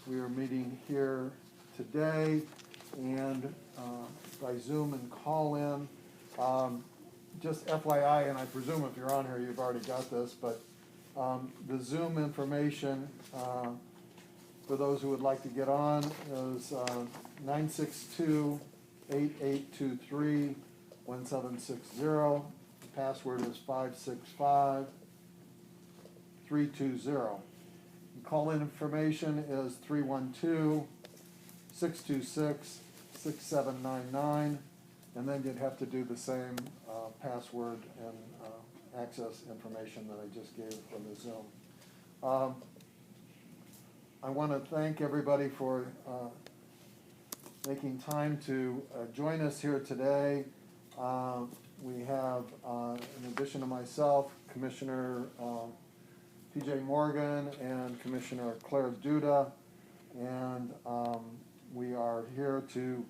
We are meeting here today and by Zoom and call-in. Just FYI, and I presume if you're on here you've already got this, but the Zoom information for those who would like to get on is 962-8823-1760. The password is 565320. Call-in information is 312-626-6799, and then you'd have to do the same password and access information that I just gave from the Zoom. I want to thank everybody for making time to join us here today. We have, in addition to myself, Commissioner P.J. Morgan and Commissioner Claire Duda, and we are here to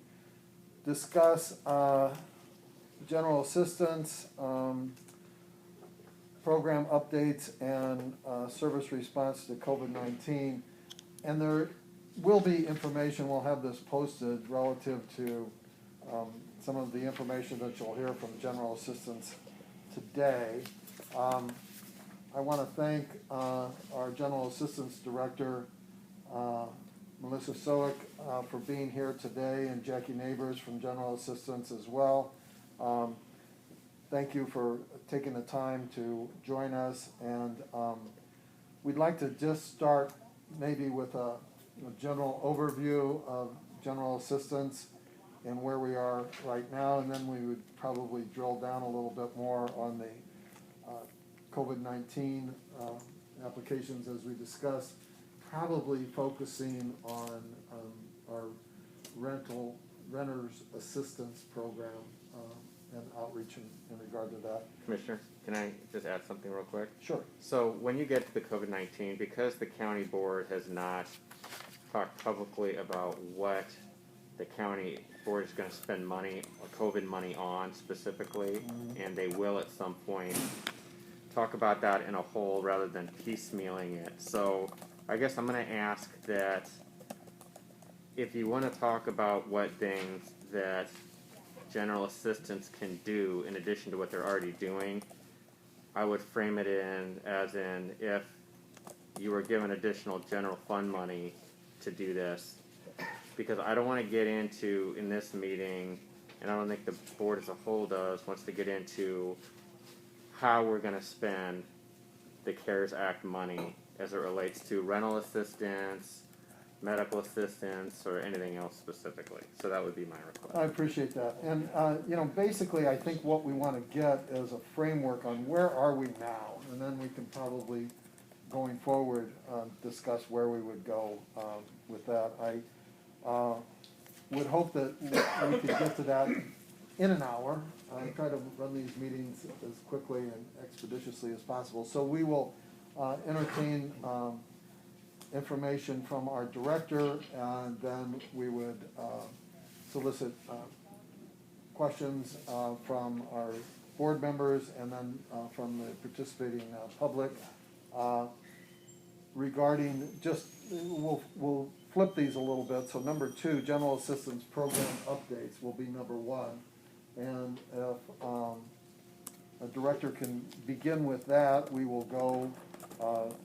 discuss general assistance, program updates, and service response to COVID-19. And there will be information, we'll have this posted relative to some of the information that you'll hear from general assistance today. I want to thank our General Assistance Director, Melissa Soick, for being here today, and Jackie Neighbors from General Assistance as well. Thank you for taking the time to join us, and we'd like to just start maybe with a general overview of General Assistance and where we are right now, and then we would probably drill down a little bit more on the COVID-19 applications as we discussed, probably focusing on our renters assistance program and outreach in regard to that. Commissioner, can I just add something real quick? Sure. So when you get to the COVID-19, because the county board has not talked publicly about what the county board is going to spend money, COVID money on specifically, and they will at some point talk about that in a whole rather than piecemealing it. So I guess I'm going to ask that if you want to talk about what things that general assistance can do in addition to what they're already doing, I would frame it as in if you were given additional general fund money to do this, because I don't want to get into in this meeting, and I don't think the board as a whole wants to get into how we're going to spend the CARES Act money as it relates to rental assistance, medical assistance, or anything else specifically. So that would be my request. I appreciate that. And, basically I think what we want to get is a framework on where are we now, and then we can probably, going forward, discuss where we would go with that. I would hope that we could get to that in an hour. I try to run these meetings as quickly and expeditiously as possible. So we will entertain information from our director, and then we would solicit questions from our board members, and then from the participating public regarding just, we'll flip these a little bit. So number 2, general assistance program updates will be number 1. And if a director can begin with that, we will go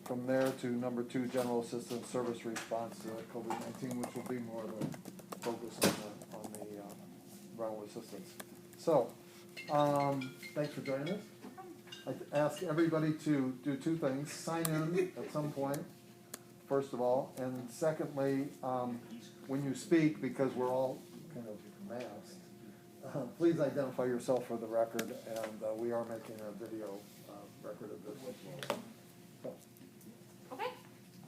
from there to number 2, general assistance service response to COVID-19, which will be more of a focus on the rental assistance. So, thanks for joining us. I ask everybody to do 2 things: sign in at some point, first of all, and secondly, when you speak, because we're all kind of masked, please identify yourself for the record, and we are making a video record of this as well. So. Okay.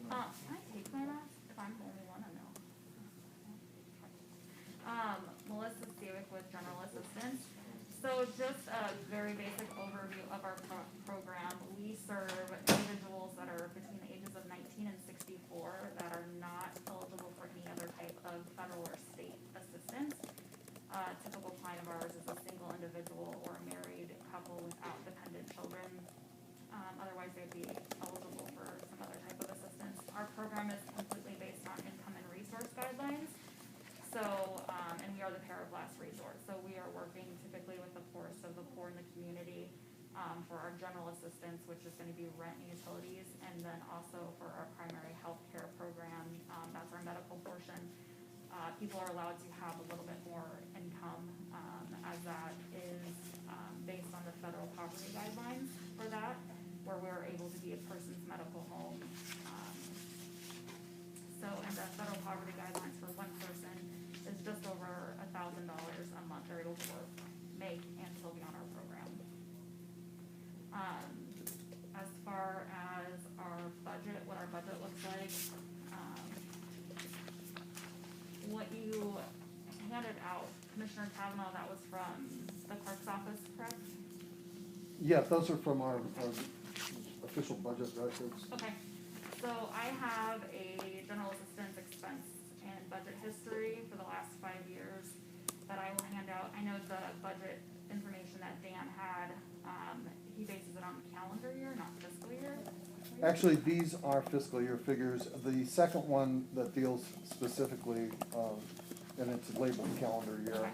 Can I take my mask if I'm the only one? Melissa Soick with General Assistance. So just a very basic overview of our program. We serve individuals that are between the ages of 19 and 64 that are not eligible for any other type of federal or state assistance. A typical client of ours is a single individual or a married couple without dependent children. Otherwise, they'd be eligible for some other type of assistance. Our program is completely based on income and for in the community, for our general assistance, which is gonna be rent and utilities, and then also for our primary health care program, that's our medical portion. People are allowed to have a little bit more income, as that is, based on the federal poverty guidelines for that, where we're able to be a person's medical home. So, and the federal poverty guidelines for one person is just over $1,000 a month they're able to make and still be on our program. As far as our budget, what our budget looks like, what you handed out, Commissioner Kavanaugh, that was from the clerk's office, correct? Yeah, those are from our official budget records. Okay, so I have a general assistance expense and budget history for the last 5 years that I will hand out. I know the budget information that Dan had, he bases it on calendar year, not fiscal year. Actually, these are fiscal year figures. The second one that deals specifically, and it's labeled calendar year,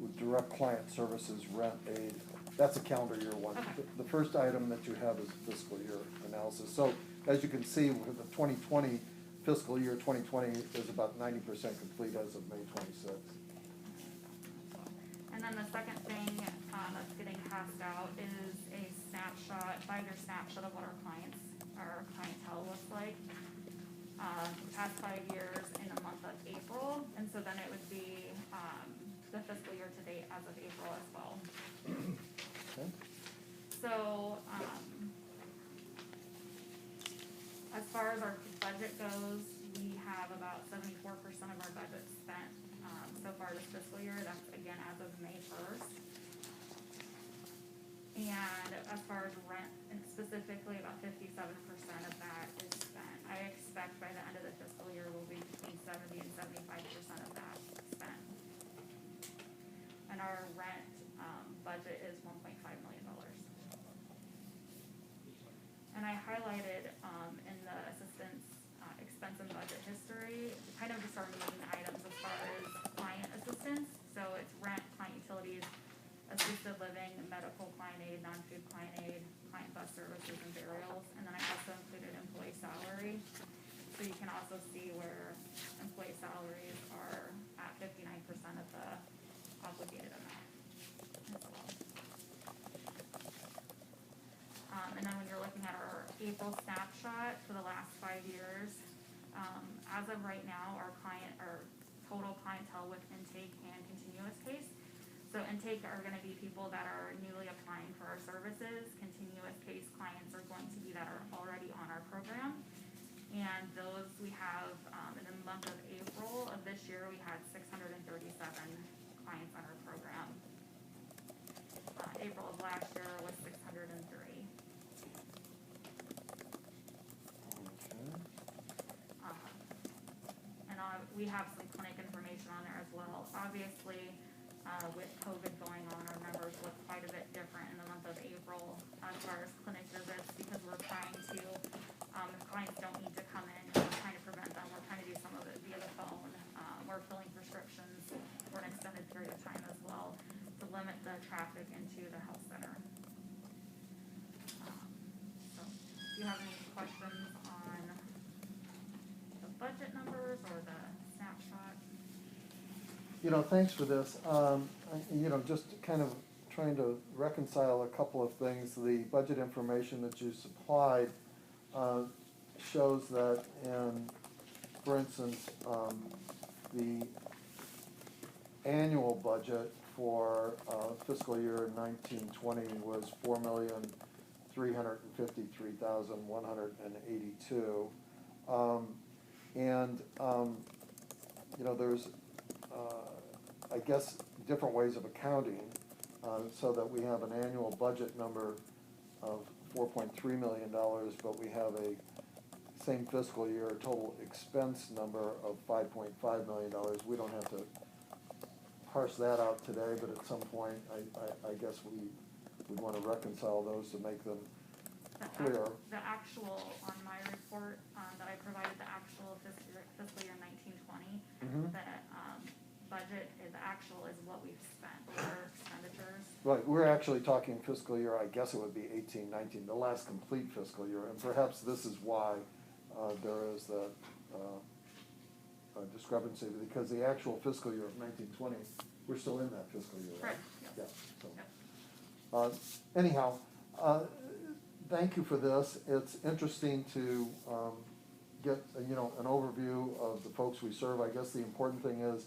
with direct client services, rent, aid, that's a calendar year one. Okay. The first item that you have is fiscal year analysis. So as you can see, with the 2020, fiscal year 2020 is about 90% complete as of May 26th. And then the second thing that's getting passed out is a snapshot, 5-year snapshot of what our clientele looks like. The past 5 years in the month of April, and so then it would be the fiscal year to date as of April as well. Okay. So, as far as our budget goes, we have about 74% of our budget spent so far this fiscal year. That's again as of May 1st. And as far as rent, and specifically about 57% of that is spent. I expect by the end of the fiscal year we'll be between 70 and 75% of that spent. And our rent budget is $1.5 million. And I highlighted in the assistance expense and budget history, kind of just our main items as far as client assistance. So it's rent, client utilities, assisted living, medical client aid, non-food client aid, client bus services and burials. And then I also included employee salary. So you can also see where employee salaries are at 59% of the obligated amount as well. And then when you're looking at our April snapshot for the last 5 years, as of right now, our total clientele with intake and continuous case. So intake are gonna be people that are newly applying for our services. Continuous case clients are going to be that are already on our program. And those we have, in the month of April of this year, we had 637 clients on our program. April of last year was 603. We have some clinic information on there as well. Obviously, with COVID going on, our numbers look quite a bit different in the month of April as far as clinic visits, because we're trying to, if clients don't need to come in, we're trying to prevent them. We're trying to do some of it via the phone. We're filling prescriptions for an extended period of time as well to limit the traffic into the health center. So, do you have any questions on the budget numbers or the snapshot? Thanks for this. Just kind of trying to reconcile a couple of things. The budget information that you supplied shows that for instance, the annual budget for fiscal year 1920 was $4,353,182. There's I guess different ways of accounting, so that we have an annual budget number of $4.3 million, but we have a same fiscal year total expense number of $5.5 million. We don't have to parse that out today, but at some point, I guess we would want to reconcile those to make them clear. The actual on my report that I provided, the actual fiscal year 1920, the budget, the actual is what we've spent, our expenditures. Right, we're actually talking fiscal year, I guess it would be 18-19, the last complete fiscal year, and perhaps this is why there is the discrepancy, because the actual fiscal year of 19-20, we're still in that fiscal year, right? Correct, Yeah, yes. so, anyhow, thank you for this. It's interesting to get, an overview of the folks we serve. I guess the important thing is,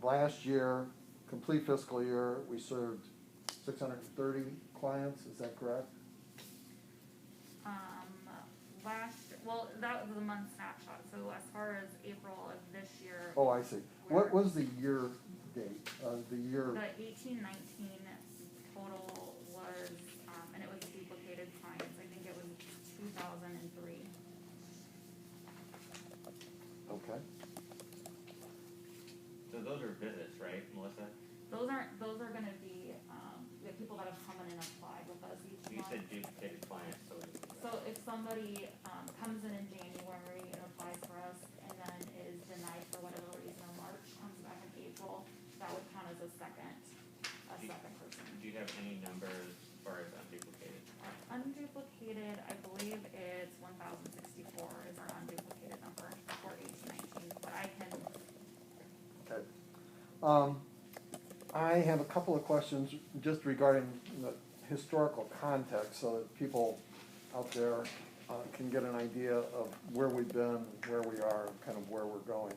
last year, complete fiscal year, we served 630 clients, is that correct? Well, that was a month snapshot, so as far as April of this year. Oh, I see. What was the year date, the year? The 18-19 total was, and it was duplicated clients, I think it was 2003. Okay. So those are visits, right, Melissa? Those are gonna be, the people that have come in and applied with us each You month. said duplicated clients, so. So if somebody, comes in January and applies for us and then is denied for whatever reason in March, comes back in April, that would count as a second person. Do you have any numbers as far as unduplicated? Unduplicated, I believe it's 1,064 is our unduplicated number for 18-19, but I can. Okay. I have a couple of questions just regarding the historical context, so that people out there can get an idea of where we've been, where we are, and kind of where we're going.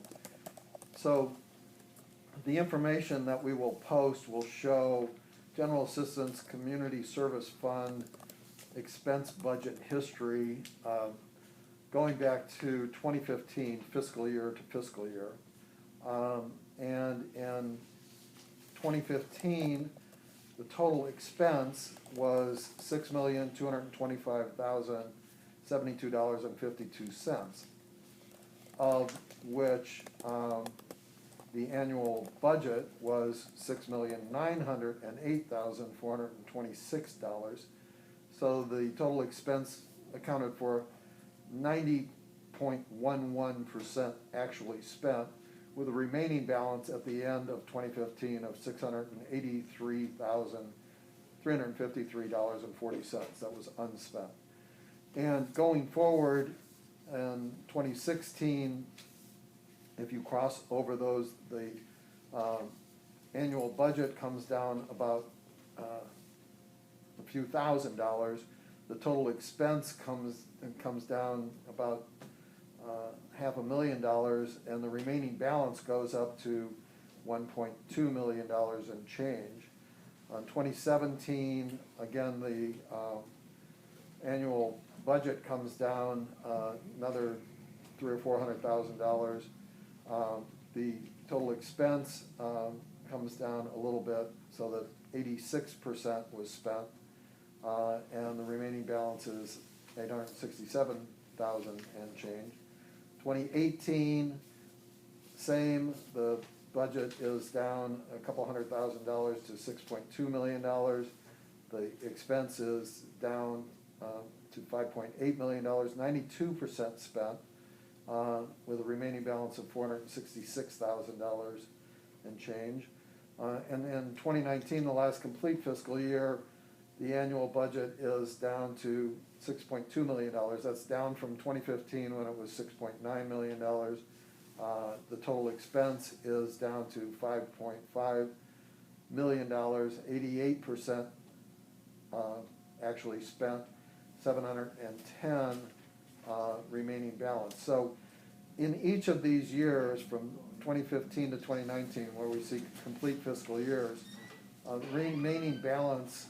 So the information that we will post will show General Assistance Community Service Fund expense budget history going back to 2015 fiscal year to fiscal year. And in 2015, the total expense was $6,225,072.52, of which the annual budget was $6,908,426. So the total expense accounted for 90.11% actually spent, with a remaining balance at the end of 2015 of $683,353.40. That was unspent. And going forward in 2016, if you cross over those, the annual budget comes down about a few $1,000s. The total expense comes down about $500,000, and the remaining balance goes up to $1.2 million and change. On 2017, again, the annual budget comes down another $300,000 or $400,000. The total expense comes down a little bit, so that 86% was spent, and the remaining balance is $867,000 and change. 2018, same. The budget is down a couple $100,000 to $6.2 million. The expense is down to $5.8 million, 92% spent, with a remaining balance of $466,000 and change. And in 2019, the last complete fiscal year, the annual budget is down to $6.2 million. That's down from 2015 when it was $6.9 million. The total expense is down to $5.5 million, 88% actually spent, 710 remaining balance. So in each of these years, from 2015 to 2019, where we see complete fiscal years, the remaining balance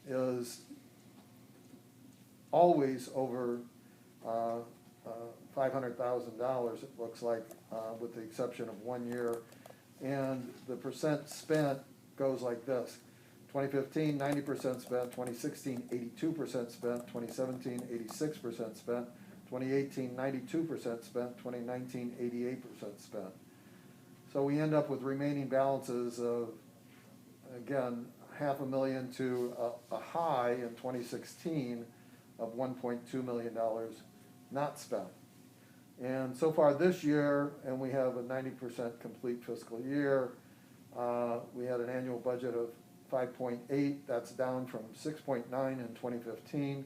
is always over $500,000, it looks like, with the exception of 1 year. And the percent spent goes like this: 2015, 90% spent; 2016, 82% spent; 2017, 86% spent; 2018, 92% spent; 2019, 88% spent. So we end up with remaining balances of, again, $500,000 to a high in 2016 of $1.2 million not spent. And so far this year, and we have a 90% complete fiscal year, We had an annual budget of 5.8, that's down from 6.9 in 2015.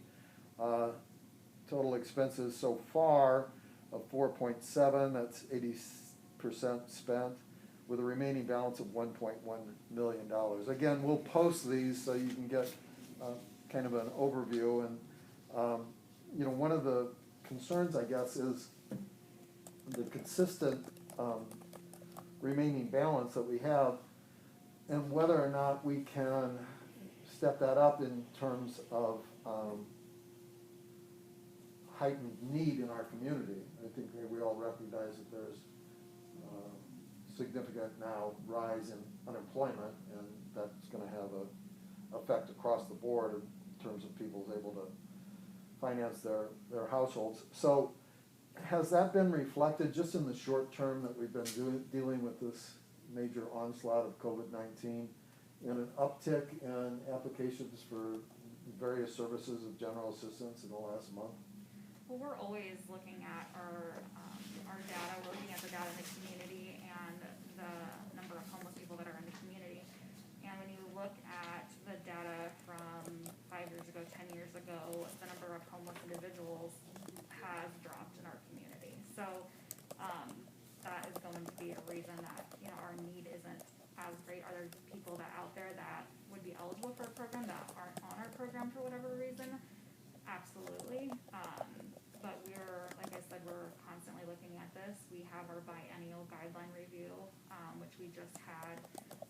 Total expenses so far of 4.7, that's 80% spent, with a remaining balance of $1.1 million. Again, we'll post these so you can get kind of an overview. And you know, one of the concerns, I guess, is the consistent remaining balance that we have, and whether or not we can step that up in terms of heightened need in our community. I think we all recognize that there's significant now rise in unemployment, and that's going to have an effect across the board in terms of people's able to finance their households. So has that been reflected just in the short term that we've been dealing with this major onslaught of COVID-19 and an uptick in applications for various services of general assistance in the last month? Well, we're always looking at our data. We're looking at the data in the community and the number of homeless people that are in the community. And when you look at the data from 5 years ago, 10 years ago, the number of homeless individuals has dropped in our community. So that is going to be a reason that, you know, our need isn't as great. Are there people that out there that would be eligible for a program that aren't on our program for whatever reason? Absolutely. But we're, like I said, we're constantly looking at this. We have our biennial guideline review, which we just had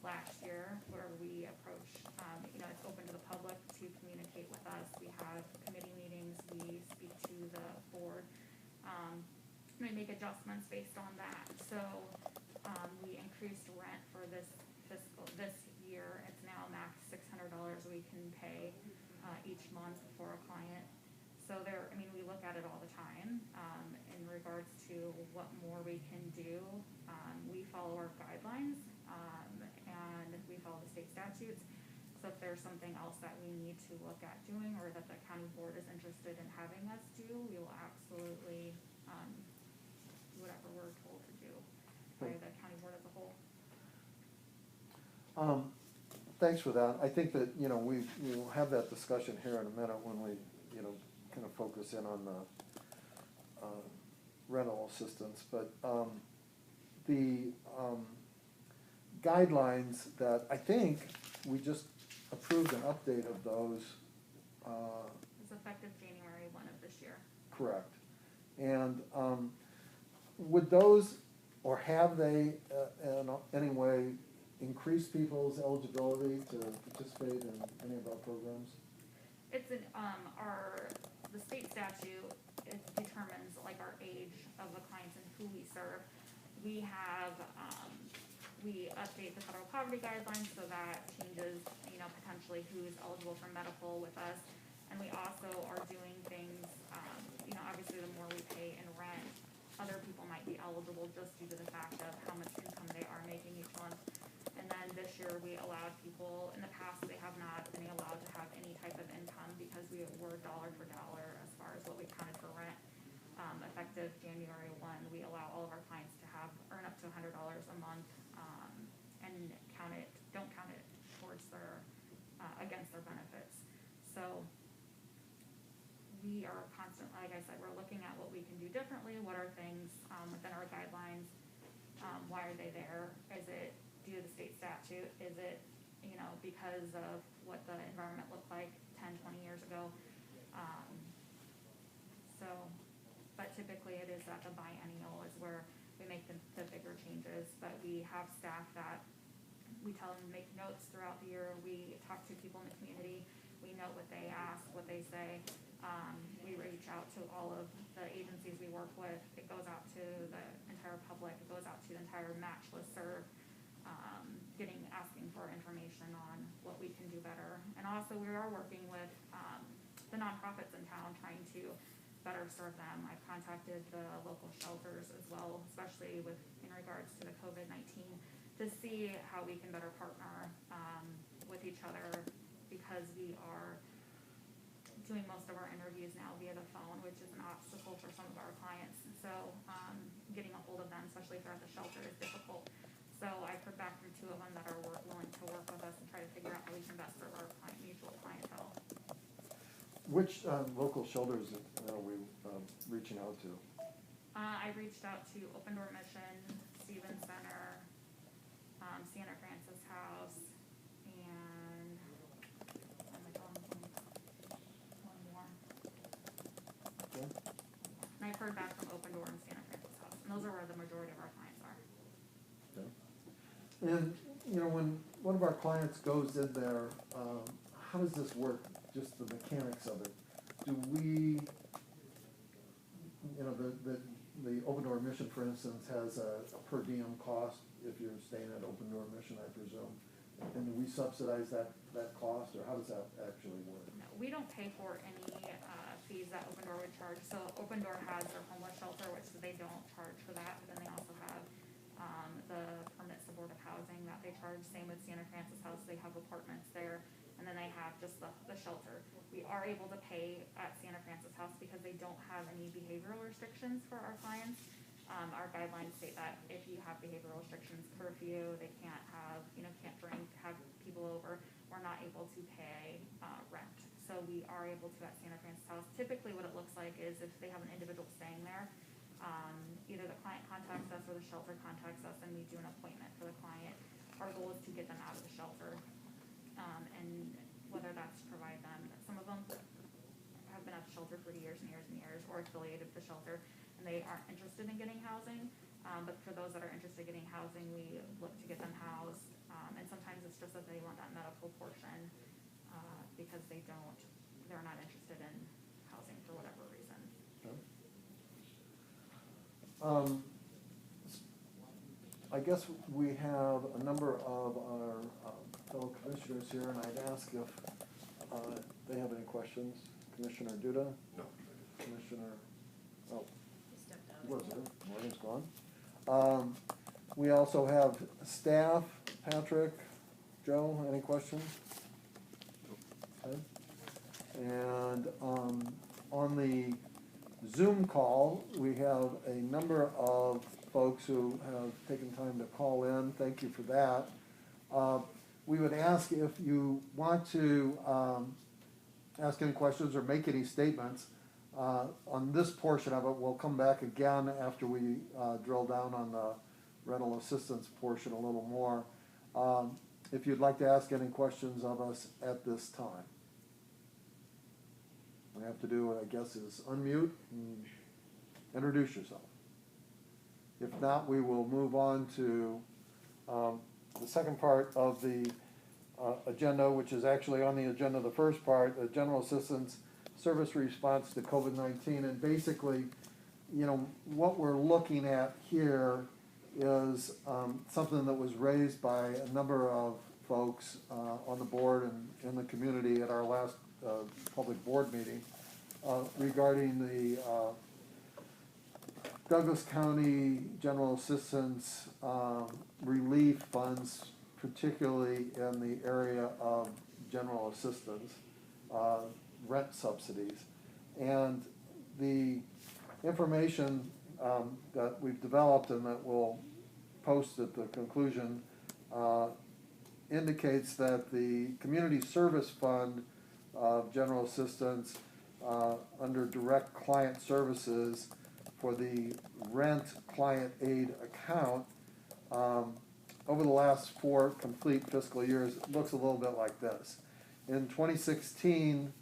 last year, where we approach, you know, it's open to the public to communicate with us. We have committee meetings, we speak to the board, we make adjustments based on that. So we increased rent for this year. It's now max $600 we can pay each month for a client. So I mean, we look at it all the time in regards to what more we can do. We follow our guidelines and we follow the state statutes. So if there's something else that we need to look at doing or that the county board is interested in having us do, we will absolutely do whatever we're told to do by the county board as a whole. Thanks for that. I think that, you know, we'll have that discussion here in a minute when we, you know, kind of focus in on the rental assistance. But the guidelines that I think we just approved an update of those. It's effective January 1 of this year. Correct. And would those, or have they in any way increased people's eligibility to participate in any of our programs? It's the state statute, it determines like our age of the clients and who we serve. We have, we update the federal poverty guidelines, so that changes, you know, potentially who's eligible for medical with us. And we also are doing things, you know, obviously the more we pay in rent, other people might be eligible just due to the fact of how much income they are making each month. And then this year we allowed people, in the past they have not been allowed to have any type of income because we were dollar for dollar as far as what we counted for rent. Effective January 1, we allow all of our clients to earn up to $100 a month and don't count it towards their, against their benefits. So we are constantly, like I said, we're looking at what we can do differently. What are things within our guidelines? Why are they there? Is it due to the state statute? Is it, you know, because of what the environment looked like 10, 20 years ago? But typically it is at the biennial is where we make the bigger changes. But we have staff that we tell them to make notes throughout the year. We talk to people in the community. We know what they ask, what they say. We reach out to all of the agencies we work with. It goes out to the entire public. It goes out to the entire match listserv, asking for information on what we can do better. And also we are working with the nonprofits in town, trying to better serve them. I've contacted the local shelters as well, especially in regards to the COVID-19, to see how we can better partner with each other, because we are doing most of our interviews now via the phone, which is an obstacle for some of our clients. So getting a hold of them, especially if they're at the shelter, is difficult. So I've heard back from 2 of them that are willing to work with us and try to figure out how we can best serve our mutual clientele. Which local shelters are we reaching out to? I reached out to Open Door Mission, Stevens Center, Santa Francis House, and oh my God, one more. Okay. And I've heard back from Open Door and Santa Francis House, and those are where the majority of our clients are. Okay. And, when one of our clients goes in there, how does this work, just the mechanics of it? Do we, the Open Door Mission, for instance, has a per diem cost if you're staying at Open Door Mission, I presume. And do we subsidize that cost, or how does that actually work? No, we don't pay for any fees that Open Door would charge. So Open Door has their homeless shelter, which they don't charge for that. But then they also have the permanent supportive housing that they charge. Same with Santa Francis House, they have apartments there. And then they have just the shelter. We are able to pay at Santa Francis House because they don't have any behavioral restrictions for our clients. Our guidelines state that if you have behavioral restrictions, curfew, they can't have, can't drink, have people over, we're not able to pay rent. So we are able to at Santa Francis House. Typically what it looks like is if they have an individual staying there, either the client contacts us or the shelter contacts us and we do an appointment for the client. Our goal is to get them out of the shelter. And whether that's to provide them, some of them have been at the shelter for years and years and years or affiliated with the shelter and they aren't interested in getting housing. But for those that are interested in getting housing, we look to get them housed. And sometimes it's just that they want that medical portion because they're not interested in housing for whatever reason. Okay. I guess we have a number of our fellow commissioners here, and I'd ask if they have any questions. Commissioner Duda? No. Commissioner, oh, He stepped out. was it? Morgan's gone. We also have staff. Patrick, Joe, any questions? Okay. And on the Zoom call, we have a number of folks who have taken time to call in. Thank you for that. We would ask if you want to ask any questions or make any statements on this portion of it. We'll come back again after we drill down on the rental assistance portion a little more. If you'd like to ask any questions of us at this time. All you have to do, I guess, is unmute and introduce yourself. If not, we will move on to the second part of the agenda, which is actually on the agenda, the first part, the general assistance service response to COVID-19. And basically, what we're looking at here is something that was raised by a number of folks on the board and in the community at our last public board meeting regarding the Douglas County General Assistance relief funds, particularly in the area of general assistance, rent subsidies. And the information that we've developed and that we'll post at the conclusion indicates that the Community Service Fund of General Assistance under Direct Client Services for the Rent Client Aid account over the last 4 complete fiscal years, it looks a little bit like this. In 2016,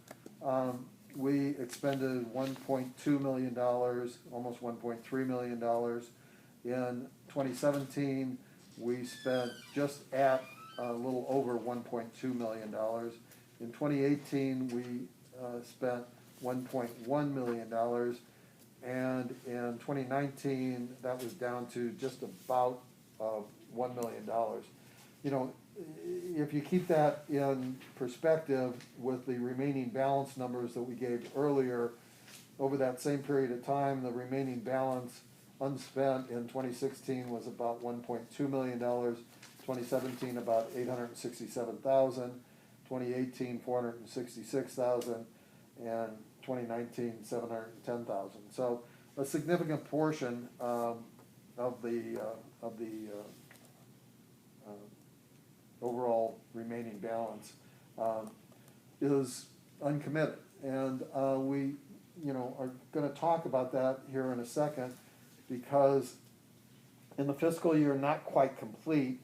we expended $1.2 million, almost $1.3 million. In 2017, we spent just at a little over $1.2 million. In 2018, we spent $1.1 million. And in 2019, that was down to just about $1 million. If you keep that in perspective with the remaining balance numbers that we gave earlier, over that same period of time, the remaining balance unspent in 2016 was about $1.2 million, 2017 about $867,000, 2018 $466,000, and 2019 $710,000. So a significant portion of the overall remaining balance, is uncommitted. And we, are gonna talk about that here in a second, because in the fiscal year not quite complete,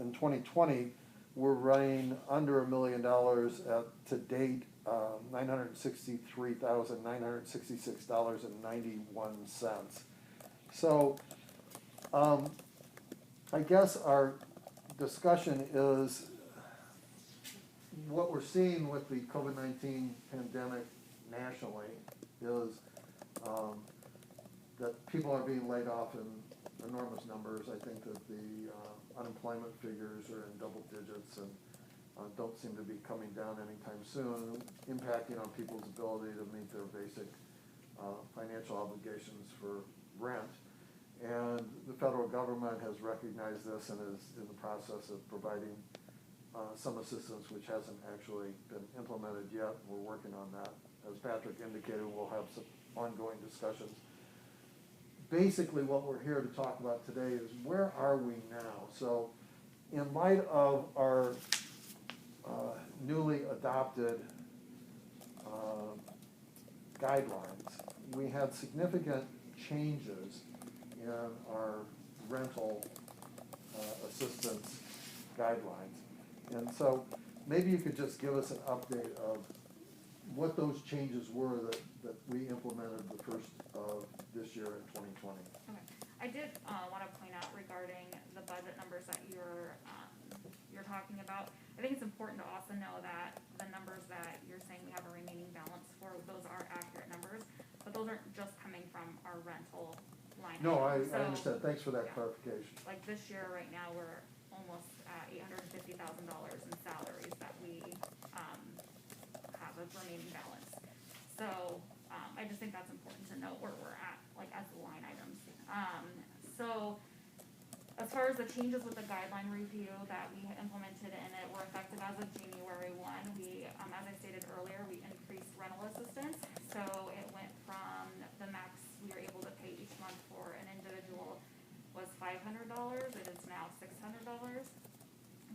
in 2020, we're running under $1 million to date, $963,966.91. So, I guess our discussion is what we're seeing with the COVID-19 pandemic nationally is that people are being laid off in enormous numbers. I think that the unemployment figures are in double digits and don't seem to be coming down anytime soon, impacting on people's ability to meet their basic financial obligations for rent. And the federal government has recognized this and is in the process of providing some assistance, which hasn't actually been implemented yet. We're working on that. As Patrick indicated, we'll have some ongoing discussions. Basically, what we're here to talk about today is where are we now? So, in light of our newly adopted guidelines, we had significant changes in our rental assistance guidelines. And so maybe you could just give us an update of what those changes were that we implemented the first of this year in 2020. Okay. I did want to point out regarding the budget numbers that you're talking about. I think it's important to also know that the numbers that you're saying we have a remaining balance for, those are accurate numbers, but those aren't just coming from our rental line. No, I So, understand. Thanks for that yeah. clarification. Like this year, right now, we're almost at $850,000 in salaries that we have as remaining balance. So I just think that's important to note where we're at, like as the line items. So as far as the changes with the guideline review that we implemented and it were effective as of January 1, we, as I stated earlier, we increased rental assistance. So it went from the max we were able to pay each month for an individual was $500. It is now $600.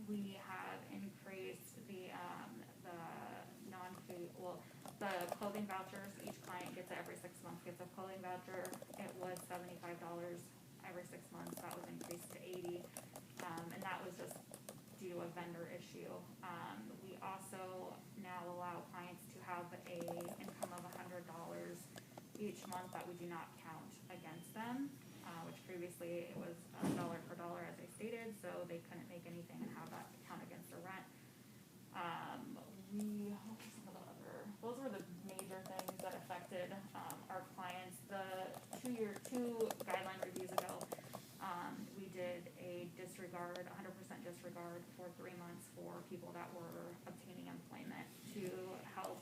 We have increased the non-food, the clothing vouchers. Each client gets it every 6 months, gets a clothing voucher. It was $75 every 6 months. That was increased to $80, and that was just due to a vendor issue. We also now allow clients to have a income of $100 each month that we do not count against them, which previously it was dollar for dollar, as I stated, so they couldn't make anything and have that count against their rent. Those were the major things that affected our clients. The two guideline reviews ago, we did a 100% disregard for 3 months for people that were obtaining employment to help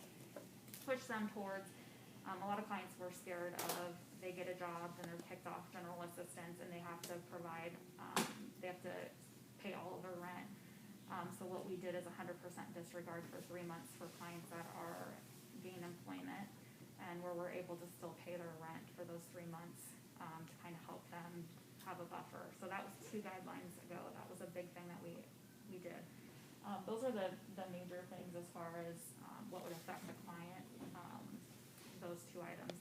push them towards. A lot of clients were scared of they get a job and they're kicked off general assistance and they have to provide, they have to pay all of their rent. So what we did is 100% disregard for 3 months for clients that are gain employment and where we're able to still pay their rent for those 3 months to kind of help them have a buffer. So that was 2 guidelines ago. That was a big thing that we did. Those are the major things as far as what would affect the client, those 2 items.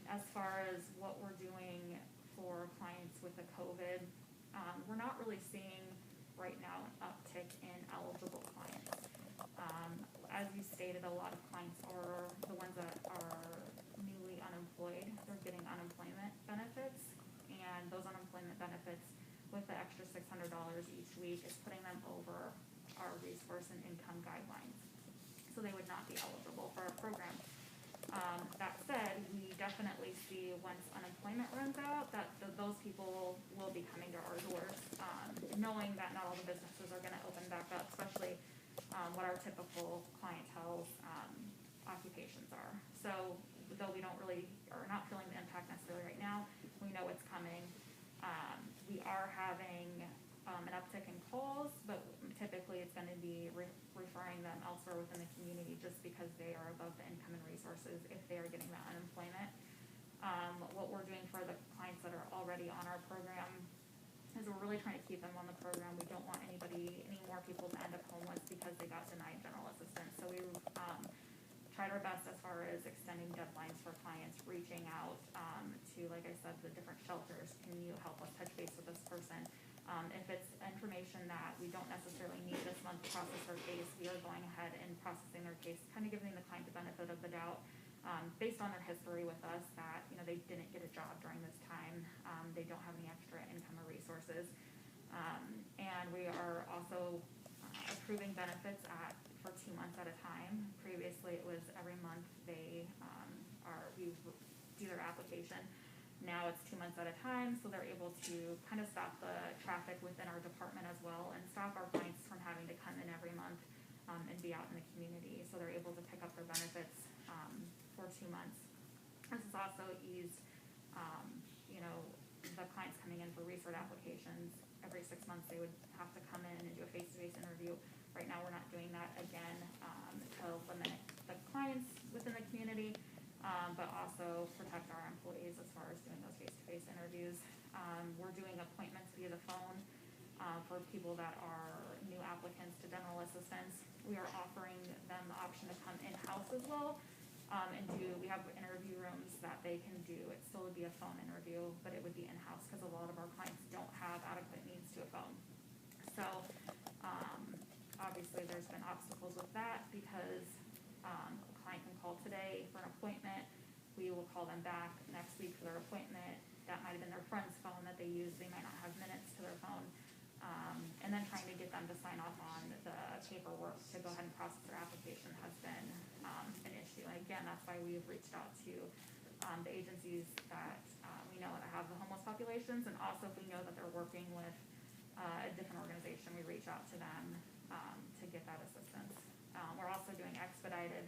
As far as what we're doing for clients with the COVID, we're not really seeing right now an uptick in eligible clients. As you stated, a lot of clients are the ones that are newly unemployed. They're getting unemployment benefits, and those unemployment benefits with the extra $600 each week is putting them over our resource and income guidelines. So they would not be eligible for our program. That said, we definitely see once unemployment runs out that those people will be coming to our doors, knowing that not all the businesses are going to open back up, especially what our typical clientele's occupations are. So though we don't really, or not feeling the impact necessarily right now, we know it's coming. We are having an uptick in calls, but typically it's going to be referring them elsewhere within the community just because they are above the income and resources if they are getting that unemployment. What we're doing for the clients that are already on our program is we're really trying to keep them on the program. We don't want any more people to end up homeless because they got denied general assistance. So we tried our best as far as extending deadlines for clients, reaching out to, like I said, the different shelters. Can you help us touch base with this person? If it's information that we don't necessarily need this month to process their case, we are going ahead and processing their case, kind of giving the client the benefit of the doubt, based on their history with us, that they didn't get a job during this time, they don't have any extra income or resources, and we are also approving benefits for 2 months at a time. Previously, it was every month we do their application. Now it's 2 months at a time, so they're able to kind of stop the traffic within our department as well, and stop our clients from having to come in every month and be out in the community. So they're able to pick up their benefits for 2 months. This has also eased, the clients coming in for resort applications. Every 6 months they would have to come in and do a face-to-face interview. Right now we're not doing that again to limit the clients within the community, but also protect our employees as far as doing those face-to-face interviews. We're doing appointments via the phone for people that are new applicants to general assistance. We are offering them the option to come in-house as well, and we have interview rooms that they can do. It still would be a phone interview, but it would be in-house because a lot of our clients don't have adequate needs to a phone. So obviously there's been obstacles with that because a client can call today for an appointment. We will call them back next week for their appointment. That might have been their friend's phone that they use. They might not have minutes to their phone. And then trying to get them to sign off on the paperwork to go ahead and process their application has been an issue. And again, that's why we've reached out to the agencies that we know that have the homeless populations, and also if we know that they're working with a different organization, we reach out to them to get that assistance. We're also doing expedited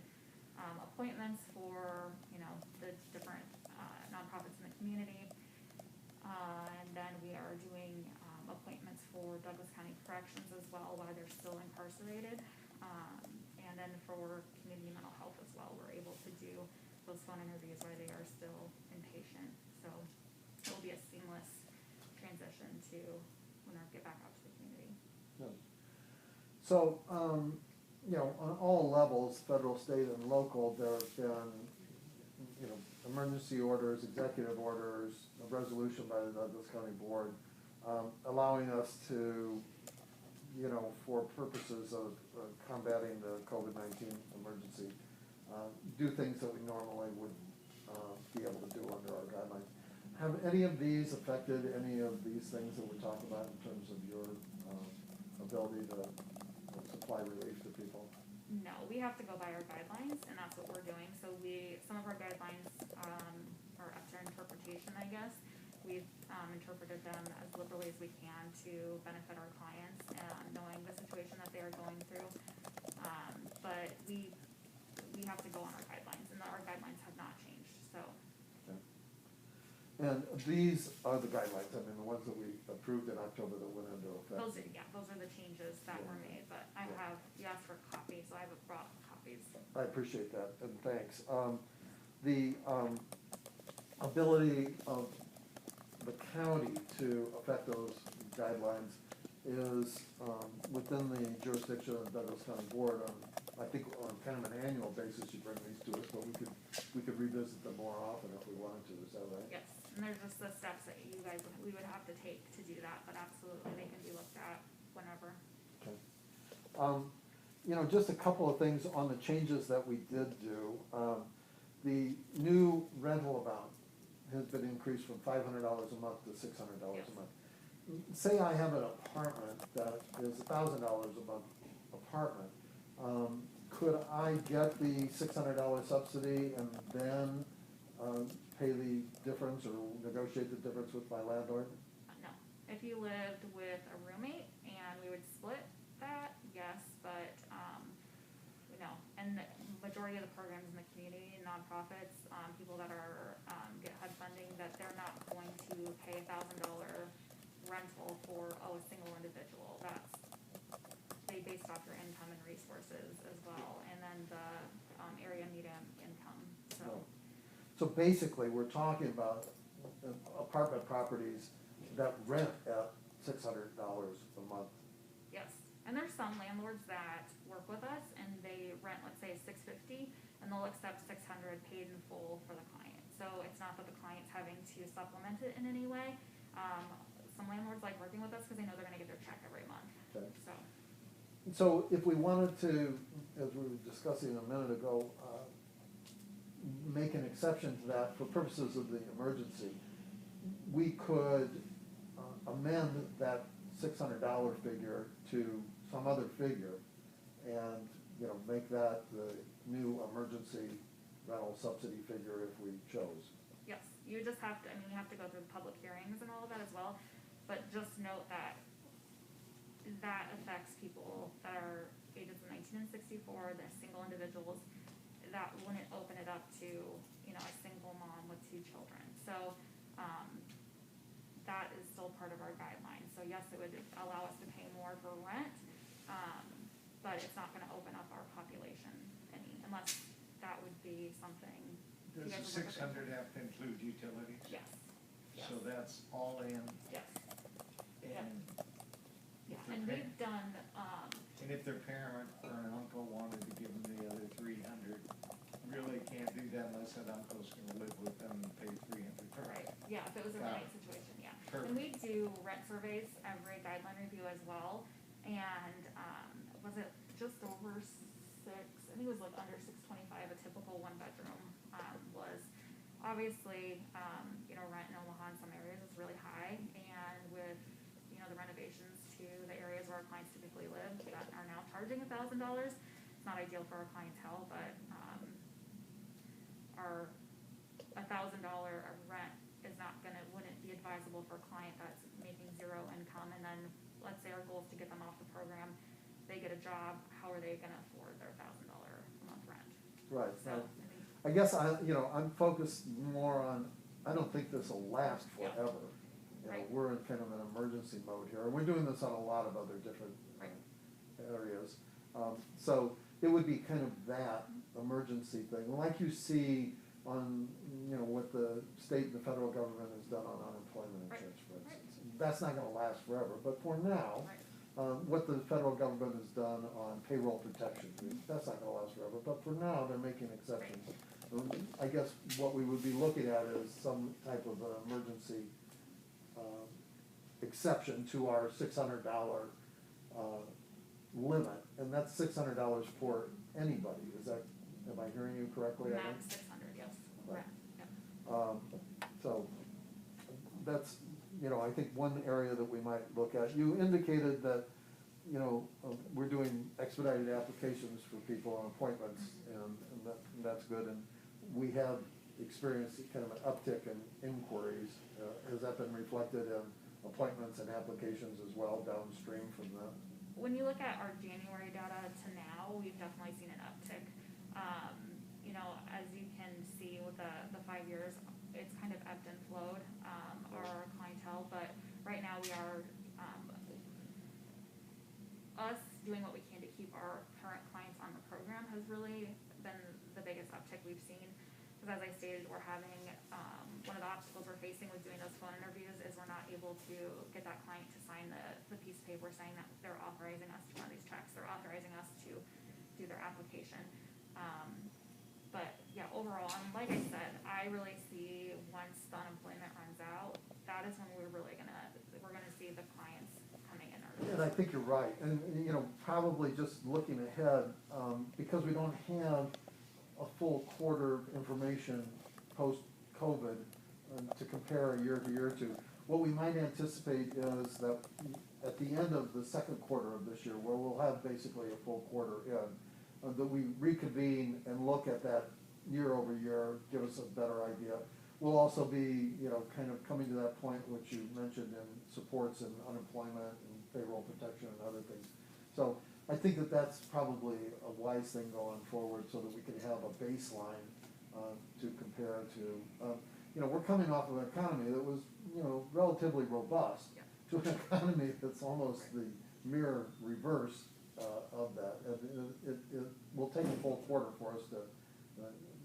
appointments for the different nonprofits in the community, and then we are doing appointments for Douglas County Corrections as well while they're still incarcerated, and then for community mental health as well. We're able to do those phone interviews while they are still inpatient, so it will be a seamless transition to when I get back out to the community. Good. So, on all levels, federal, state, and local, there have been, emergency orders, executive orders, a resolution by the Douglas County Board, allowing us to, for purposes of combating the COVID-19 emergency, do things that we normally wouldn't be able to do under our guidelines. Have any of these affected any of these things that we're talking about in terms of your ability to supply relief to people? No, we have to go by our guidelines, and that's what we're doing. So some of our guidelines are up to interpretation, I guess. We've interpreted them as liberally as we can to benefit our clients, knowing the situation that they are going through. But we have to go on our guidelines, and our guidelines have not changed. So. Okay. And these are the guidelines. I mean, the ones that we approved in October that went into effect. Those are the changes that were made. But you asked for copies, so I have brought copies. I appreciate that, and thanks. The ability of the county to affect those guidelines is within the jurisdiction of the Douglas County Board. I think on kind of an annual basis you bring these to us, but we could revisit them more often if we wanted to. Is that right? Yes, and there's just the steps that we would have to take to do that, but absolutely they can be looked at whenever. Okay. Just a couple of things on the changes that we did do. The new rental amount has been increased from $500 a month to $600 a month. Say I have an apartment that is $1,000 a month apartment. Could I get the $600 subsidy and then pay the difference or negotiate the difference with my landlord? No. If you lived with a roommate and we would split that, yes, but no. And the majority of the programs in the community, nonprofits, people that are get HUD funding, that they're not going to pay $1,000 rental for a single individual. They based off your income and resources as well, and then the area median income. So basically, we're talking about apartment properties that rent at $600 a month. Yes, and there's some landlords that work with us and they rent, let's say, $650, and they'll accept $600 paid in full for the client. So it's not that the client's having to supplement it in any way. Some landlords like working with us because they know they're gonna get their check every month, Okay. so. So if we wanted to, as we were discussing a minute ago, make an exception to that for purposes of the emergency, we could amend that $600 figure to some other figure and, you know, make that the new emergency rental subsidy figure if we chose. Yes, you just have to, I mean, you have to go through the public hearings and all of that as well, but just note that that affects people that are ages of 19 and 64, the single individuals. That wouldn't open it up to, you know, a single mom with 2 children. So, that is still part of our guidelines. So yes, it would allow us to pay more for rent, but it's not gonna open up our population any, unless that would be something. you Does guys the would work with. 600 have to include utilities? Yes. Yes. So that's all in, Yes, and yeah, if and they're we've done, and if their parent or an uncle wanted to give them the other 300, really can't do that unless that uncle's gonna live with them and pay 300 per. right, yeah, if it was a Got roommate it. situation, yeah. Perfect. And we do rent surveys every guideline review as well, and, was it just over 6, I think it was like under 625, a typical 1-bedroom, was. Obviously, you know, rent in Omaha in some areas is really high, and with, you know, the renovations to the areas where our clients typically live that are now charging $1,000, it's not ideal for our clientele, but, our $1,000 rent is not wouldn't be advisable for a client that's making 0 income, and then, let's say our goal is to get them off the program, they get a job, how are they gonna afford their $1,000 a month rent? Right. So, Right. I mean, I guess I'm focused more on, I don't think this will last Yeah. forever. You know, Right. we're in kind of an emergency mode here, and we're doing this on a lot of other different Right. areas. So it would be kind of that emergency thing, like you see on, you know, what the state and the federal government has done on unemployment Right. insurance, for Right. instance. That's not gonna last forever, but for now, Right. what the federal government has done on payroll protection, that's not gonna last forever, but for now, they're making exceptions. I guess what we would be looking at is some type of emergency, exception to our $600, limit, and that's $600 for anybody, am I hearing you correctly? I think? Max 600, yes, Right. rent, yep. So, that's, you know, I think one area that we might look at. You indicated that, you know, we're doing expedited applications for people on appointments, and that's good, and we have experienced kind of an uptick in inquiries. Has that been reflected in appointments and applications as well downstream from that? When you look at our January data to now, we've definitely seen an uptick. You know, as you can see with the 5 years, it's kind of ebbed and flowed, our clientele, but right now we are, us doing what we can to keep our current clients on the program has really been the biggest uptick we've seen. Because as I stated, we're having, one of the obstacles we're facing with doing those phone interviews is we're not able to get that client to sign the piece of paper saying that they're authorizing us to run these checks, they're authorizing us to do their application. But yeah, overall, and like I said, I really see once the unemployment runs out, that is when we're gonna see the clients coming in early. And I think you're right, and, you know, probably just looking ahead, because we don't have a full quarter information post-COVID to compare year to year to, what we might anticipate is that at the end of the second quarter of this year, where we'll have basically a full quarter in, that we reconvene and look at that year over year, give us a better idea. We'll also be, you know, kind of coming to that point which you mentioned in supports and unemployment and payroll protection and other things. So I think that that's probably a wise thing going forward, so that we can have a baseline to compare to. You know, we're coming off of an economy that was, you know, relatively robust, Yeah. to an economy that's almost the mirror reverse of that. And it will take a full quarter for us to,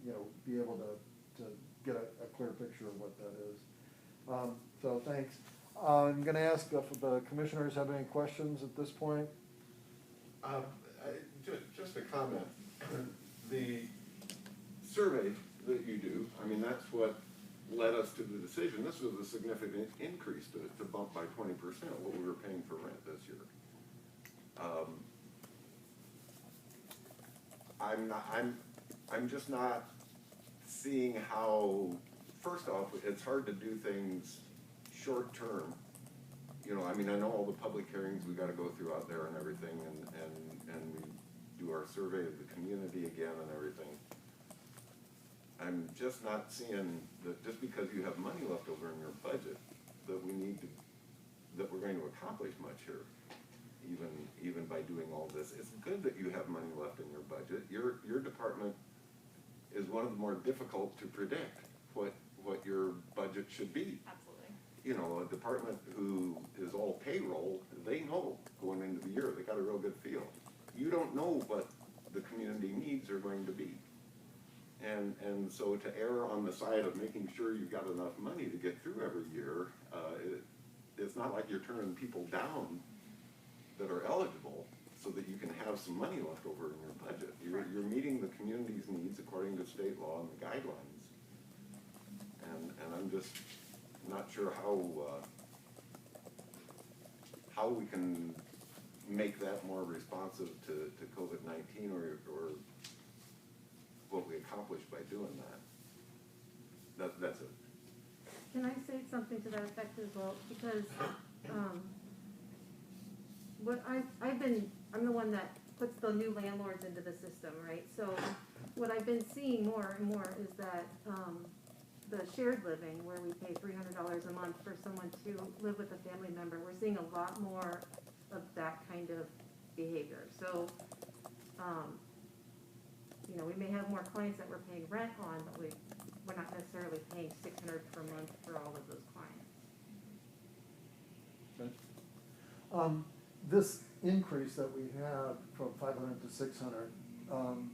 you know, be able to get a clear picture of what that is. So thanks. I'm gonna ask if the commissioners have any questions at this point. Just a comment. The survey that you do, I mean, that's what led us to the decision. This was a significant increase to bump by 20% what we were paying for rent this year. I'm just not seeing how, first off, it's hard to do things short term. You know, I mean, I know all the public hearings we gotta go through out there and everything, and we do our survey of the community again and everything. I'm just not seeing that just because you have money left over in your budget, that we're going to accomplish much here, even by doing all this. It's good that you have money left in your budget. Your department is one of the more difficult to predict what your budget should be. Absolutely. You know, a department who is all payroll, they know going into the year, they got a real good feel. You don't know what the community needs are going to be. And so to err on the side of making sure you've got enough money to get through every year, it's not like you're turning people down that are eligible so that you can have some money left over in your budget. You're meeting the community's needs according to state law and the guidelines. And I'm just not sure how we can make that more responsive to COVID-19 or what we accomplish by doing that. That's it. Can I say something to that effect as well? Because I'm the one that puts the new landlords into the system, right? So what I've been seeing more and more is that the shared living, where we pay $300 a month for someone to live with a family member, we're seeing a lot more of that kind of behavior. So, you know, we may have more clients that we're paying rent on, but we're not necessarily paying $600 per month for all of those clients. This increase that we had from 500 to 600, and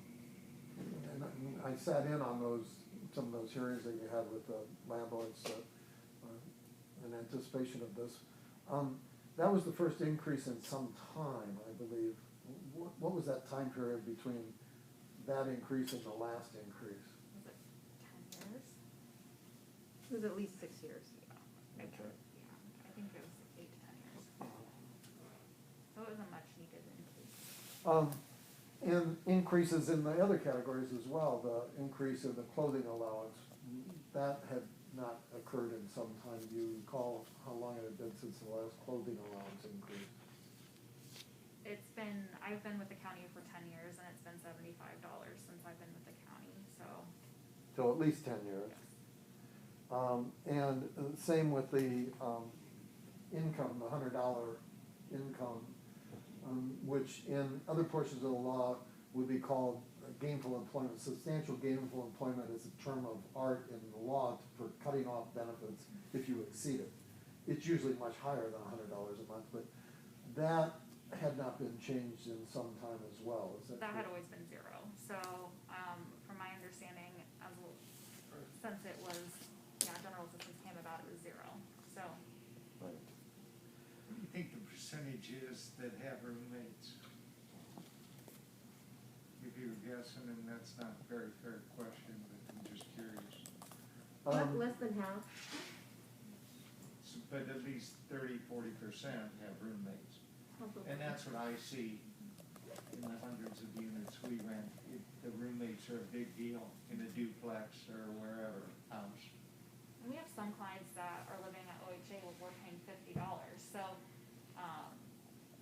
I sat in on some of those hearings that you had with the landlords in anticipation of this. That was the first increase in some time, I believe. What was that time period between that increase and the last increase? Was it 10 years? It was at least 6 years. Okay. Yeah, I think it was 8 to 10 years. So it was a much needed increase. And increases in the other categories as well, the increase in the clothing allowance, that had not occurred in some time. Do you recall how long it had been since the last clothing allowance increase? I've been with the county for 10 years, and it's been $75 since I've been with the county, so. So at least 10 years. And same with the income, the $100 income, which in other portions of the law would be called gainful employment. Substantial gainful employment is a term of art in the law for cutting off benefits if you exceed it. It's usually much higher than $100 a month, but that had not been changed in some time as well. Is that That had correct? always been 0. So, from my understanding, since it was, general assistance came about, it was 0. So, Right. What do you think the percentage is that have roommates? If you were guessing, and that's not a very fair question, but I'm just curious. Less than half. But at least 30–40% have roommates. And that's what I see in the hundreds of units we rent. The roommates are a big deal in a duplex or wherever house. and we have some clients that are living at OHA where we're paying $50. So,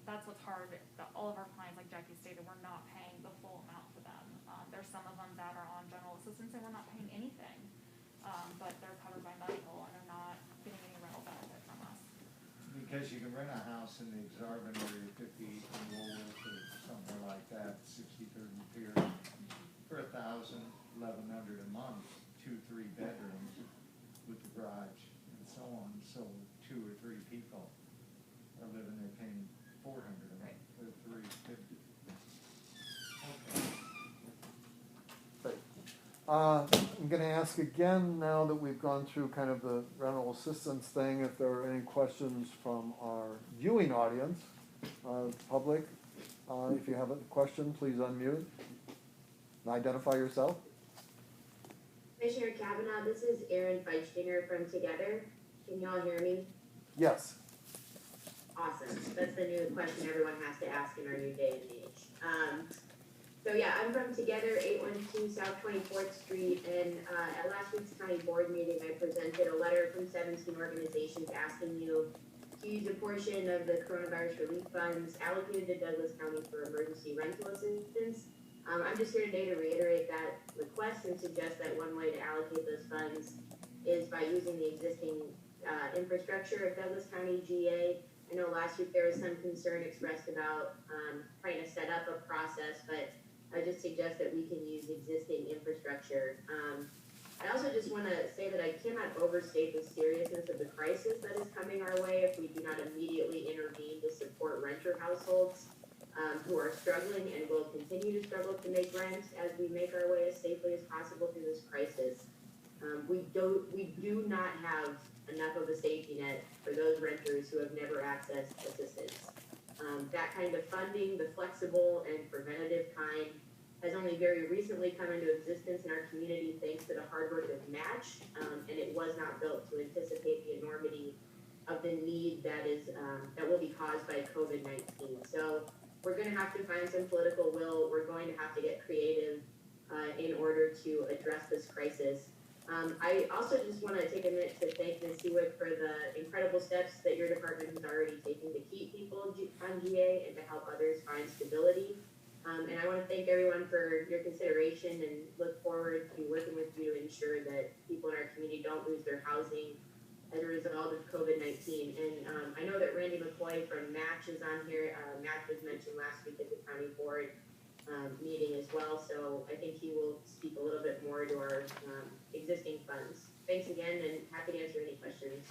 that's what's hard. All of our clients, like Jackie stated, we're not paying the full amount for them. There's some of them that are on general assistance and we're not paying anything. But they're covered by medical and they're not getting any rental benefit from us. Because you can rent a house in the exorbitant area, 58 in Woolworth or somewhere like that, 63rd and Pierce, for $1,000, $1,100 a month, 2–3 bedrooms with the garage and so on. So 2 or 3 people are living there paying $400 a month or $350. Okay. Right. I'm gonna ask again, now that we've gone through kind of the rental assistance thing, if there are any questions from our viewing audience, public. If you have a question, please unmute and identify yourself. Commissioner Kavanaugh, this is Erin Feichtinger from Together. Can you all hear me? Yes. Awesome. That's the new question everyone has to ask in our new day and age. So yeah, I'm from Together, 812 South 24th Street, and at last week's county board meeting, I presented a letter from 17 organizations asking you to use a portion of the coronavirus relief funds allocated to Douglas County for emergency rental assistance. I'm just here today to reiterate that request and suggest that one way to allocate those funds is by using the existing infrastructure of Douglas County GA. I know last week there was some concern expressed about trying to set up a process, but I just suggest that we can use existing infrastructure. I also just want to say that I cannot overstate the seriousness of the crisis that is coming our way if we do not immediately intervene to support renter households who are struggling and will continue to struggle to make rent as we make our way as safely as possible through this crisis. We do not have enough of a safety net for those renters who have never accessed assistance. That kind of funding, the flexible and preventative kind, has only very recently come into existence in our community thanks to the hard work of Match, and it was not built to anticipate the enormity of the need that will be caused by COVID-19. So we're going to have to find some political will. We're going to have to get creative in order to address this crisis. I also just want to take a minute to thank Ms. Seawick for the incredible steps that your department has already taken to keep people on GA and to help others find stability. And I want to thank everyone for your consideration and look forward to working with you to ensure that people in our community don't lose their housing as a result of COVID-19. And I know that Randy McCoy from Match is on here. Match was mentioned last week at the county board meeting as well, so I think he will speak a little bit more to our existing funds. Thanks again, and happy to answer any questions.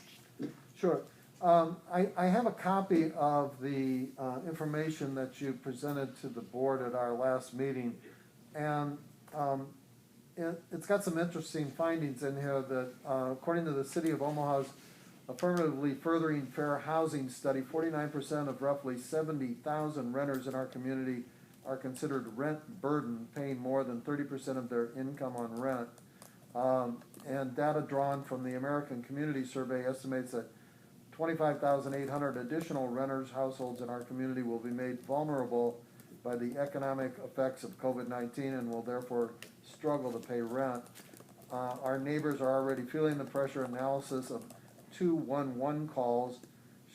Sure. I have a copy of the information that you presented to the board at our last meeting, and it's got some interesting findings in here that, according to the City of Omaha's Affirmatively Furthering Fair Housing Study, 49% of roughly 70,000 renters in our community are considered rent burden, paying more than 30% of their income on rent. And data drawn from the American Community Survey estimates that 25,800 additional renters households in our community will be made vulnerable by the economic effects of COVID-19 and will therefore struggle to pay rent. Our neighbors are already feeling the pressure. Analysis of 211 calls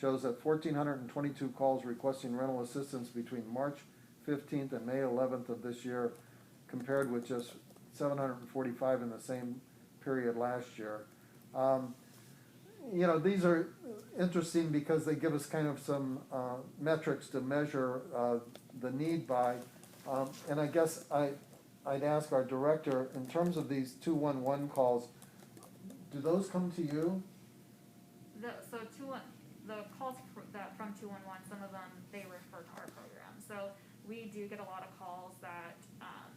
shows that 1,422 calls requesting rental assistance between March 15th and May 11th of this year, compared with just 745 in the same period last year. You know, these are interesting because they give us kind of some metrics to measure the need by. And I guess I'd ask our director, in terms of these 211 calls, do those come to you? The calls from 211, some of them, they refer to our program. So we do get a lot of calls that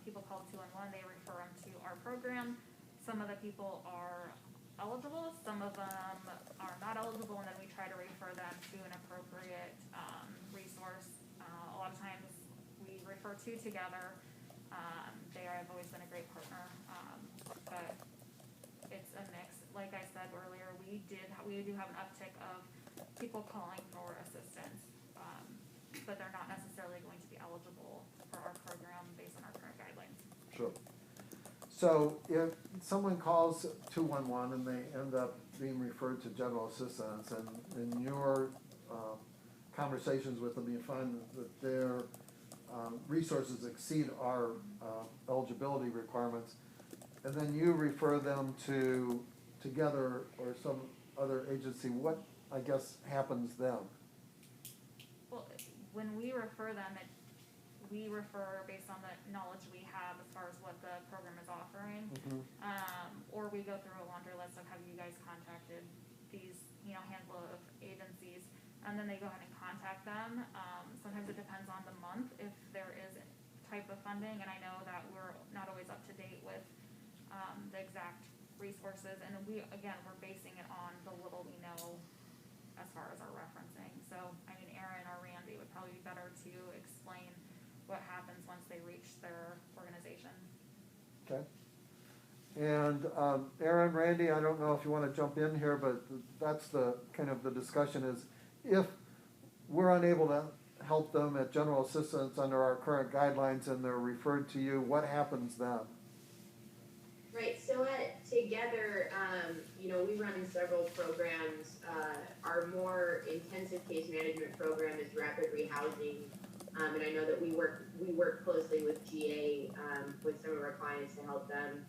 people call 211, they refer them to our program. Some of the people are eligible, some of them are not eligible, and then we try to refer them to an appropriate resource. A lot of times we refer to Together. They have always been a great partner, but it's a mix. Like I said earlier, we do have an uptick of people calling for assistance, but they're not necessarily going to be eligible for our program based on our current guidelines. Sure. So if someone calls 211 and they end up being referred to general assistance, and in your conversations with them, you find that their resources exceed our eligibility requirements, and then you refer them to Together or some other agency, what, I guess, happens then? Well, when we refer them, we refer based on the knowledge we have as far as what the program is offering, or we go through a laundry list of have you guys contacted these, handful of agencies, and then they go ahead and contact them. Sometimes it depends on the month if there is type of funding, and I know that we're not always up to date with the exact resources, and we're basing it on the little we know as far as our referencing. So, I mean, Aaron or Randy would probably be better to explain what happens once they reach their organization. Okay. And Aaron, Randy, I don't know if you want to jump in here, but that's the kind of the discussion is, if we're unable to help them at general assistance under our current guidelines and they're referred to you, what happens then? Right, so at Together, we run several programs. Our more intensive case management program is rapid rehousing. And I know that we work closely with GA, with some of our clients to help them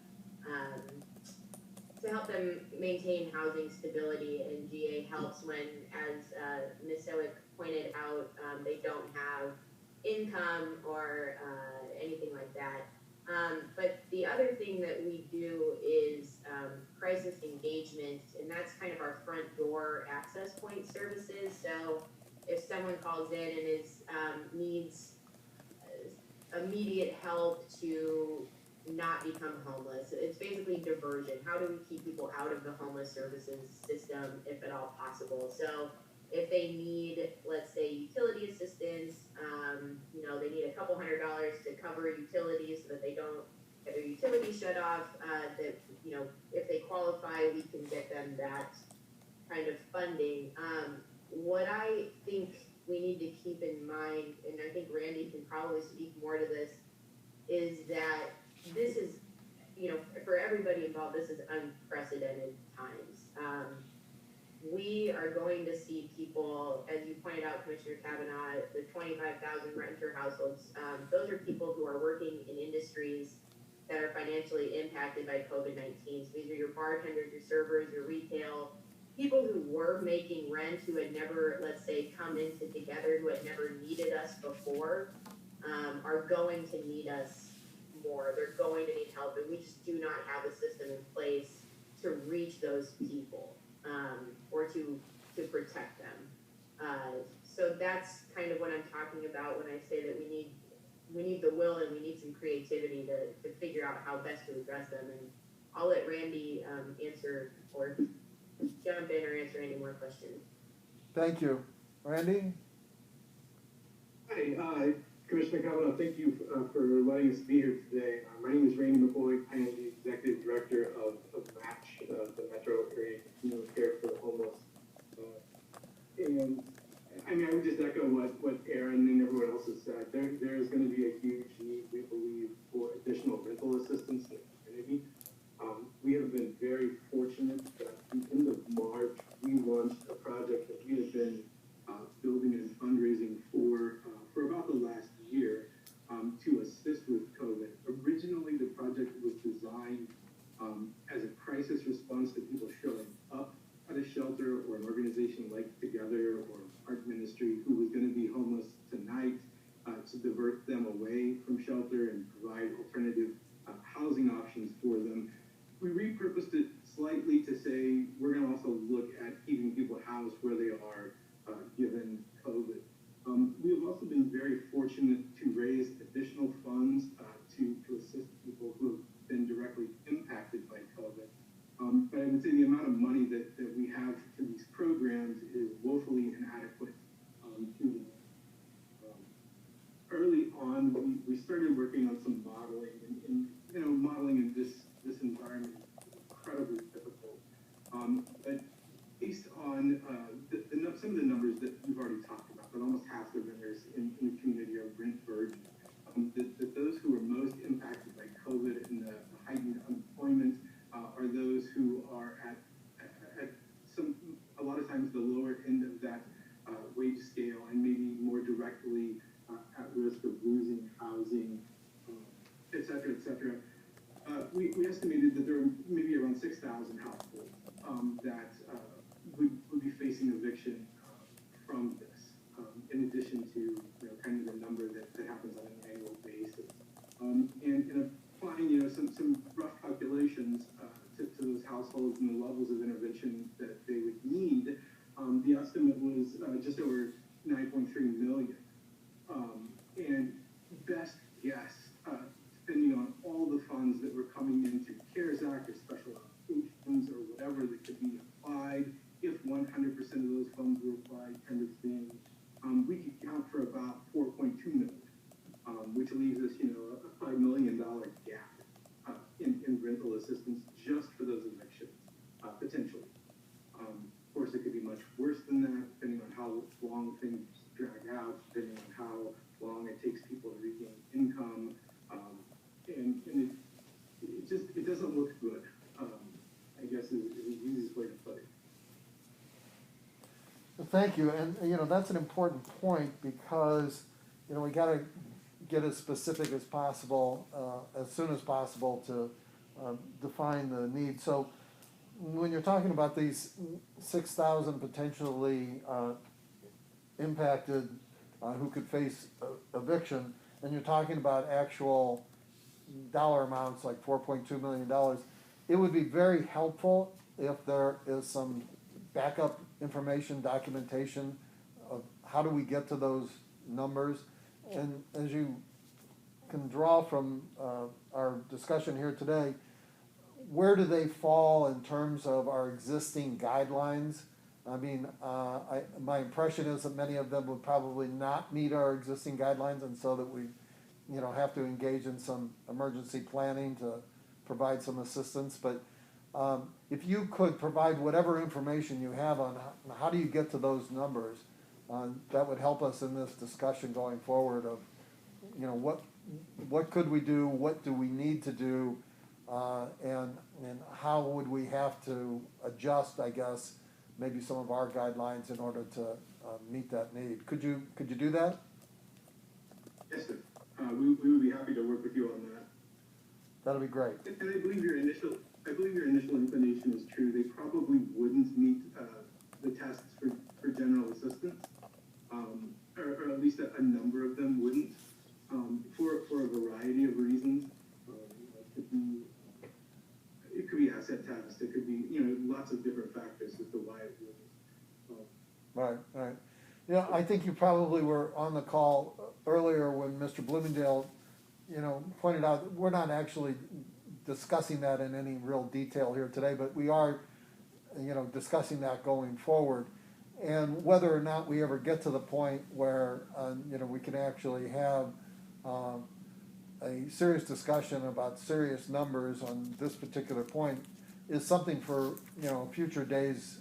maintain housing stability. And GA helps when, as Ms. Sowick pointed out, they don't have income or anything like that. But the other thing that we do is crisis engagement, and that's kind of our front door access point services. So if someone calls in and needs immediate help to not become homeless, it's basically diversion. How do we keep people out of the homeless services system if at all possible? So if they need, let's say, utility assistance, they need a couple $100s to cover utilities so that they don't get their utilities shut off, if they qualify, we can get them that kind of funding. What I think we need to keep in mind, and I think Randy can probably speak more to this, is that this is, for everybody involved, this is unprecedented times. We are going to see people, as you pointed out, Commissioner Kavanaugh, the 25,000 renter households. Those are people who are working in industries that are financially impacted by COVID-19. So these are your bartenders, your servers, your retail, people who were making rent, who had never, let's say, come into Together, who had never needed us before, are going to need us more. They're going to need help, and we just do not have a system in place to reach those people. Or to protect them. So that's kind of what I'm talking about when I say that we need the will and we need some creativity to figure out how best to address them. And I'll let Randy answer or jump in or answer any more questions. Thank you. Randy? Hi, Commissioner Kavanaugh, thank you for letting us be here today. My name is Randy McCoy. I am the Executive Director of MATCH, the Metro Area Community Care for the Homeless. And I mean, I would just echo what Aaron and everyone else has said. There is going to be a huge need, we believe, for additional rental assistance in the community. We have been very fortunate that at the end of March, we launched a project that we have been building and fundraising for about the last year to assist with COVID. Originally, the project was designed as a crisis response to people showing up at a shelter or an organization like Together or Art Ministry who was going to be homeless tonight, to divert them away from shelter and provide alternative housing options for them. We repurposed it slightly to say we're going to also look at keeping people housed where they are given COVID. We have also been very fortunate to raise additional funds to assist people who have been directly impacted by COVID. But I would say the amount of money that we have for these programs is woefully inadequate to them. Early on, we started working on some modeling, and modeling in this environment is incredibly difficult. But based on some of the numbers that we've already talked about, that almost half the renters in the community are rent burdened, that those who are most impacted by COVID and the heightened unemployment are those who are at a lot of times the lower end of that wage scale and maybe more directly at risk of losing housing, et cetera, et cetera. We estimated that there are maybe around 6,000 households that would be facing eviction from this, in addition to kind of the number that happens on an annual basis. And applying some rough calculations to those households and the levels of intervention that they would need, the estimate was just over 9.3 million. And best guess, depending on all the funds that were coming into CARES 100% of those funds were applied, turned exchange, we could count for about 4.2 million, which leaves us, a $5 million gap in rental assistance just for those evictions, potentially. Of course, it could be much worse than that, depending on how long things drag out, depending on how long it takes people to regain income, and it doesn't look good. I guess is the easiest way to put it. Well, thank you, and that's an important point because we got to get as specific as possible, as soon as possible to define the need. So when you're talking about these 6,000 potentially impacted who could face eviction, and you're talking about actual dollar amounts like $4.2 million, it would be very helpful if there is some backup information, documentation of how do we get to those numbers. And as you can draw from our discussion here today, where do they fall in terms of our existing guidelines? I mean, my impression is that many of them would probably not meet our existing guidelines, and so that we, have to engage in some emergency planning to provide some assistance. But if you could provide whatever information you have on how do you get to those numbers, that would help us in this discussion going forward of, what could we do, what do we need to do, and how would we have to adjust, I guess, maybe some of our guidelines in order to meet that need. Could you do that? Yes, sir. We would be happy to work with you on that. That'll be great. And I believe your initial inclination is true. They probably wouldn't meet the tests for general assistance, or at least a number of them wouldn't, for a variety of reasons. It could be asset tests. It could be lots of different factors as to why it wouldn't. Right. I think you probably were on the call earlier when Mr. Bloomingdale, pointed out that we're not actually discussing that in any real detail here today, but we are, discussing that going forward. And whether or not we ever get to the point where, we can actually have a serious discussion about serious numbers on this particular point is something for, future days'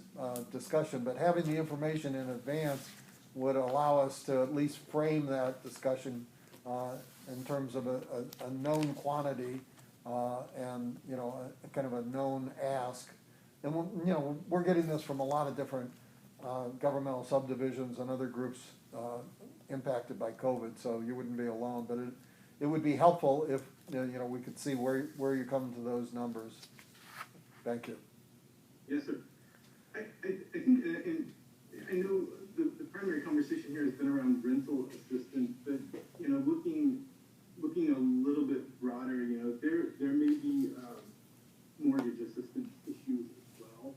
discussion. But having the information in advance would allow us to at least frame that discussion in terms of a known quantity and a kind of a known ask. And we're getting this from a lot of different governmental subdivisions and other groups impacted by COVID, so you wouldn't be alone. But it would be helpful if we could see where you come to those numbers. Thank you. Yes, sir. I think, and I know the primary conversation here has been around rental assistance, but looking a little bit broader, there may be mortgage assistance issues as well.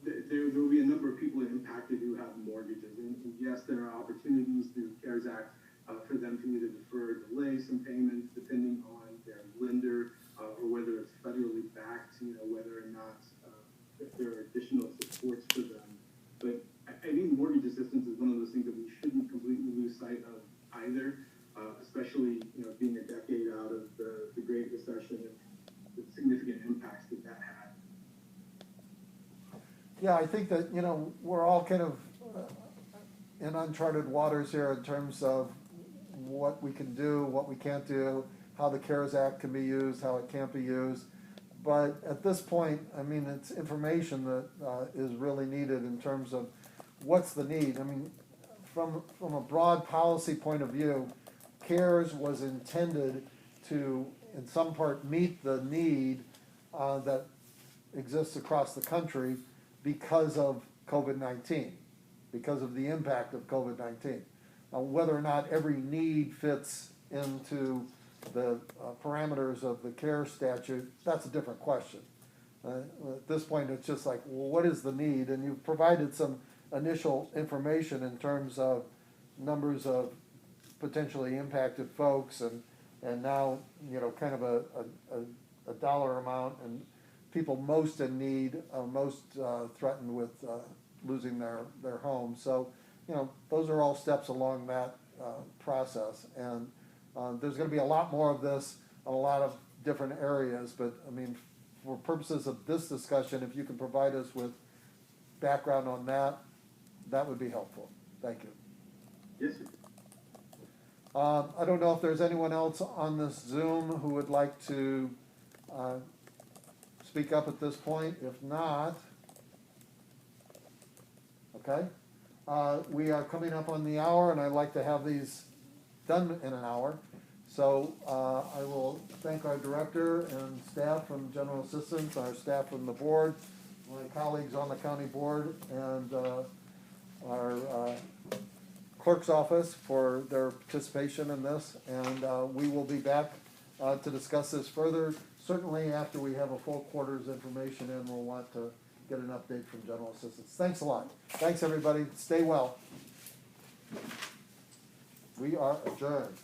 There will be a number of people impacted who have mortgages, and yes, there are opportunities through the CARES Act for them to either defer or delay some payments depending on their lender or whether it's federally backed, whether or not there are additional supports for them. But I think mortgage assistance is one of those things that we shouldn't completely lose sight of either, especially being a decade out of the Great Recession and the significant impacts that had. Yeah, I think that we're all kind of in uncharted waters here in terms of what we can do, what we can't do, how the CARES Act can be used, how it can't be used. But at this point, I mean, it's information that is really needed in terms of what's the need. I mean, from a broad policy point of view, CARES was intended to, in some part, meet the need that exists across the country because of COVID-19, because of the impact of COVID-19. Whether or not every need fits into the parameters of the CARES statute, that's a different question. At this point, it's just like, well, what is the need? And you've provided some initial information in terms of numbers of potentially impacted folks and now, kind of a dollar amount. And people most in need, most threatened with losing their homes. So, you know, those are all steps along that process. And there's going to be a lot more of this in a lot of different areas, but I mean, for purposes of this discussion, if you can provide us with background on that, that would be helpful. Thank you. Yes, sir. I don't know if there's anyone else on this Zoom who would like to speak up at this point. If not, okay. We are coming up on the hour, and I'd like to have these done in an hour. So I will thank our director and staff from General Assistance, our staff from the board, my colleagues on the county board, and our clerk's office for their participation in this. And we will be back to discuss this further. Certainly after we have a full quarter's information in, we'll want to get an update from General Assistance. Thanks a lot. Thanks, everybody. Stay well. We are adjourned.